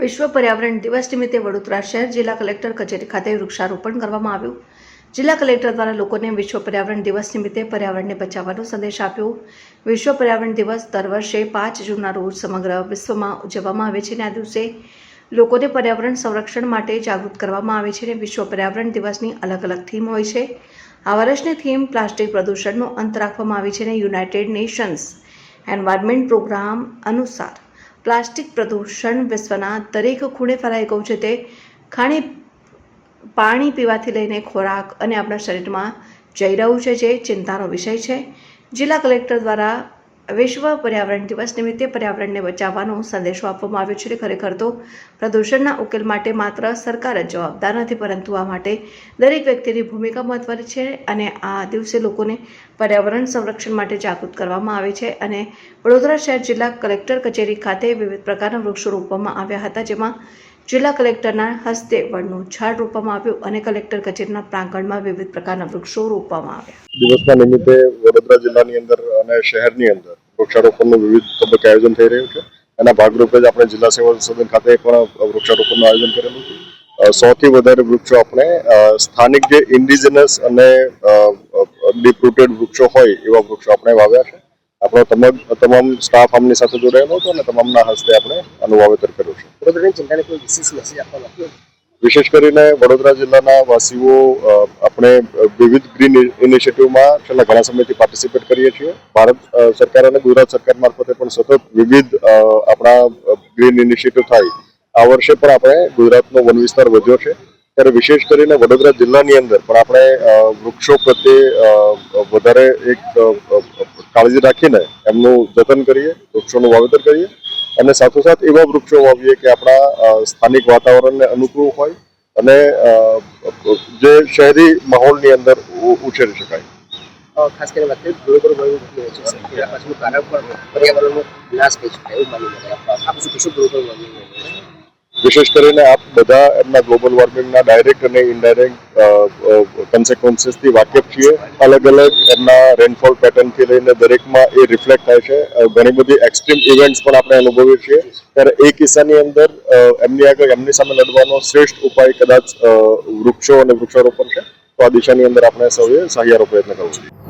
વિશ્વ પર્યાવરણ દિવસ નિમિત્તે વડોદરા શહેર જિલ્લા કલેક્ટર કચેરી ખાતે વૃક્ષારોપણ કરવામાં આવ્યું। જિલ્લા કલેક્ટર દ્વારા લોકોને વિશ્વ પર્યાવરણ દિવસ નિમિત્તે પર્યાવરણને બચાવવાનો સંદેશ આપ્યો। વિશ્વ પર્યાવરણ દિવસ દર વર્ષે 5 જૂનના રોજ સમગ્ર વિશ્વમાં ઉજવવામાં આવે છે અને આ દિવસે લોકોને પર્યાવરણ સંરક્ષણ માટે જાગૃત કરવામાં આવે છે અને વિશ્વ પર્યાવરણ દિવસની અલગ અલગ થીમ હોય છે। આ વર્ષની થીમ પ્લાસ્ટિક પ્રદૂષણનો અંત રાખવામાં આવી છે અને યુનાઇટેડ નેશન્સ એન્વાયરમેન્ટ પ્રોગ્રામ અનુસાર પ્લાસ્ટિક પ્રદૂષણ વિશ્વના દરેક ખૂણે ફેલાઈ ગયું છે। તે પાણી પીવાથી લઈને ખોરાક અને આપણા શરીરમાં જઈ રહ્યું છે, જે ચિંતાનો વિષય છે। જિલ્લા કલેક્ટર દ્વારા વિશ્વ પર્યાવરણ દિવસ નિમિત્તે પર્યાવરણને બચાવવાનો સંદેશો આપવામાં આવ્યો છે। ખરેખર તો પ્રદૂષણના ઉકેલ માટે માત્ર સરકાર જ જવાબદાર નથી, પરંતુ આ માટે દરેક વ્યક્તિની ભૂમિકા મહત્વની છે અને આ દિવસે લોકોને પર્યાવરણ સંરક્ષણ માટે જાગૃત કરવામાં આવે છે। અને વડોદરા શહેર જિલ્લા કલેક્ટર કચેરી ખાતે વિવિધ પ્રકારના વૃક્ષો રોપવામાં આવ્યા હતા, જેમાં જિલ્લા કલેક્ટરના હસ્તે વડનું ઝાડ રોપવામાં આવ્યું અને કલેક્ટર કચેરીના પ્રાંગણમાં વિવિધ પ્રકારના વૃક્ષો રોપવામાં આવ્યા। દિવસના નિમિત્તે વડોદરા જિલ્લાની અંદર અને શહેરની અંદર વૃક્ષારોપણનું વિવિધ તબક્કે આયોજન થઈ રહ્યું છે। એના ભાગરૂપે જ આપણે જિલ્લા સેવા સદન ખાતે પણ વૃક્ષારોપણનું આયોજન કરેલું છે। 100થી વધારે વૃક્ષો આપણે સ્થાનિક જે ઇન્ડિજિનસ અને ડીપ રૂટેડ વૃક્ષો હોય એવા વૃક્ષો આપણે વાવ્યા છે। આપણો તમામ સ્ટાફ આમની સાથે જોડાયેલો હતો અને તમામના હસ્તે આપણે આનું વાવેતર કર્યું છે। વડોદરાની જનતાને કોઈ વિશેષ મેસેજ આપવાનો હતો? વિશેષ કરીને વડોદરા જિલ્લાના વાસીઓ આપણે વિવિધ ગ્રીન ઇનિશિયેટિવમાં છેલ્લા ઘણા સમયથી પાર્ટિસિપેટ કરીએ છીએ। ભારત સરકાર અને ગુજરાત સરકાર મારફતે પણ સતત વિવિધ આપણા ગ્રીન ઇનિશિયેટિવ થાય। આ વર્ષે પણ આપણે ગુજરાતનો વન વિસ્તાર વધ્યો છે, ત્યારે વિશેષ કરીને વડોદરા જિલ્લાની અંદર પણ આપણે વૃક્ષો પ્રત્યે વધારે એક કાળજી રાખીને એમનું જતન કરીએ, વૃક્ષોનું વાવેતર કરીએ અને સાથોસાથ એવા વૃક્ષો વાવીએ કે આપણા સ્થાનિક વાતાવરણને અનુકૂળ હોય અને જે શહેરી માહોલની અંદર ઉછેરી શકાય। ખાસ કરીને વાત કરીએ ગ્લોબલ વોર્મિંગ છે, પાછળનું કારણ પણ પર્યાવરણનો નાશ થઈ શકે એવું માની શકાય। આપ શું કહેશો ગ્લોબલ વોર્મિંગ? વિશેષ કરીને આપ બધા એમના ગ્લોબલ વોર્મિંગના ડાયરેક્ટ અને ઇનડાયરેક્ટ કન્સિક્વન્સીસથી વાકેફ છીએ। અલગ અલગ એમના રેનફોલ પેટર્નથી લઈને દરેકમાં એ રિફ્લેક્ટ થાય છે। ઘણી બધી એક્સ્ટ્રીમ ઇવેન્ટ્સ પણ આપણે અનુભવીએ છીએ, ત્યારે એ કિસ્સાની અંદર એમની સામે લડવાનો શ્રેષ્ઠ ઉપાય કદાચ વૃક્ષો અને વૃક્ષારોપણ છે। તો આ દિશાની અંદર આપણે સૌએ સહિયારો પ્રયત્ન કરવો જોઈએ।